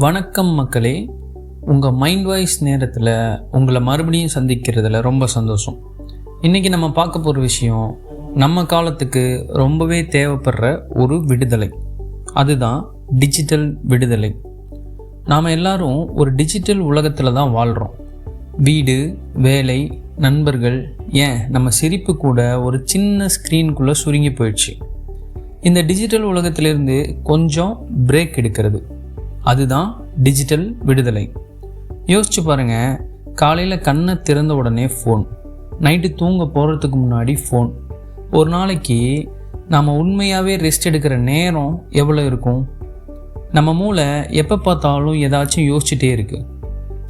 வணக்கம் மக்களே, உங்கள் மைண்ட் வாய்ஸ் நேரத்தில் உங்களை மறுபடியும் சந்திக்கிறதுல ரொம்ப சந்தோஷம். இன்றைக்கி நம்ம பார்க்க போகிற விஷயம் நம்ம காலத்துக்கு ரொம்பவே தேவைப்படுற ஒரு விடுதலை. அதுதான் டிஜிட்டல் விடுதலை. நாம் எல்லாரும் ஒரு டிஜிட்டல் உலகத்தில் தான் வாழ்கிறோம். வீடு, வேலை, நண்பர்கள், ஏன் நம்ம சிரிப்பு கூட ஒரு சின்ன ஸ்க்ரீனுக்குள்ளே சுருங்கி போயிடுச்சு. இந்த டிஜிட்டல் உலகத்திலிருந்து கொஞ்சம் பிரேக் எடுக்கிறது, அதுதான் டிஜிட்டல் விடுதலை. யோசிச்சு பாருங்கள், காலையில் கண்ணை திறந்த உடனே ஃபோன், நைட்டு தூங்க போகிறதுக்கு முன்னாடி ஃபோன். ஒரு நாளைக்கு நாம் உண்மையாகவே ரெஸ்ட் எடுக்கிற நேரம் எவ்வளோ இருக்கும்? நம்ம மூளை எப்போ பார்த்தாலும் ஏதாச்சும் யோசிச்சுட்டே இருக்குது,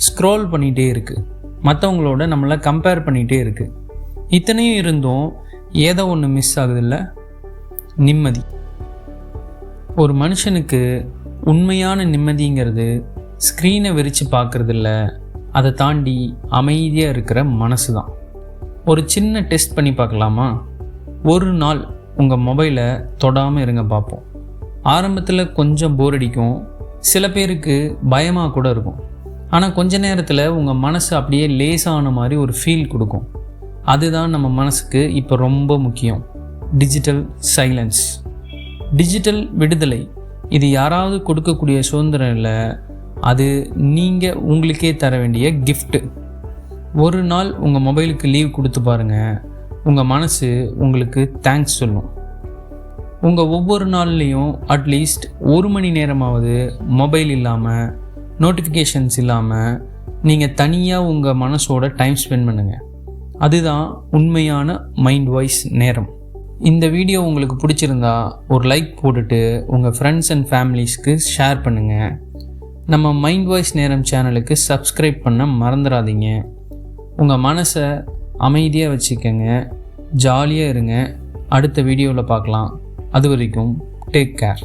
ஸ்க்ரோல் பண்ணிகிட்டே இருக்குது, மற்றவங்களோட நம்மளை கம்பேர் பண்ணிகிட்டே இருக்குது. இத்தனையும் இருந்தும் ஏதோ ஒன்று மிஸ் ஆகுதில்ல, நிம்மதி. ஒரு மனுஷனுக்கு உண்மையான நிம்மதிங்கிறது ஸ்க்ரீனை விரித்து பார்க்குறது இல்லை, அதை தாண்டி அமைதியாக இருக்கிற மனசு தான். ஒரு சின்ன டெஸ்ட் பண்ணி பார்க்கலாமா? ஒரு நாள் உங்கள் மொபைலை தொடாமல் இருங்க பார்ப்போம். ஆரம்பத்தில் கொஞ்சம் போர் அடிக்கும், சில பேருக்கு பயமாக கூட இருக்கும். ஆனால் கொஞ்ச நேரத்தில் உங்கள் மனசு அப்படியே லேசான மாதிரி ஒரு ஃபீல் கொடுக்கும். அதுதான் நம்ம மனசுக்கு இப்போ ரொம்ப முக்கியம், டிஜிட்டல் சைலன்ஸ். டிஜிட்டல் விடுதலை இது யாராவது கொடுக்கக்கூடிய சுதந்திரம் இல்லை, அது நீங்கள் உங்களுக்கே தர வேண்டிய கிஃப்ட்டு. ஒரு நாள் உங்கள் மொபைலுக்கு லீவ் கொடுத்து பாருங்கள், உங்கள் மனசு உங்களுக்கு தேங்க்ஸ் சொல்லும். உங்கள் ஒவ்வொரு நாள்லேயும் அட்லீஸ்ட் 1 மணி நேரமாவது மொபைல் இல்லாமல், நோட்டிஃபிகேஷன்ஸ் இல்லாமல் நீங்கள் தனியாக உங்கள் மனசோட டைம் ஸ்பெண்ட் பண்ணுங்கள். அதுதான் உண்மையான மைண்ட் வாய்ஸ் நேரம். இந்த வீடியோ உங்களுக்கு பிடிச்சிருந்தா ஒரு லைக் போட்டுட்டு உங்கள் ஃப்ரெண்ட்ஸ் அண்ட் ஃபேமிலிஸ்க்கு ஷேர் பண்ணுங்கள். நம்ம மைண்ட் வாய்ஸ் நேரம் சேனலுக்கு சப்ஸ்கிரைப் பண்ண மறந்துடாதீங்க. உங்கள் மனசை அமைதியாக வச்சுக்கோங்க, ஜாலியாக இருங்க. அடுத்த வீடியோவில் பார்க்கலாம். அது வரைக்கும் டேக் கேர்.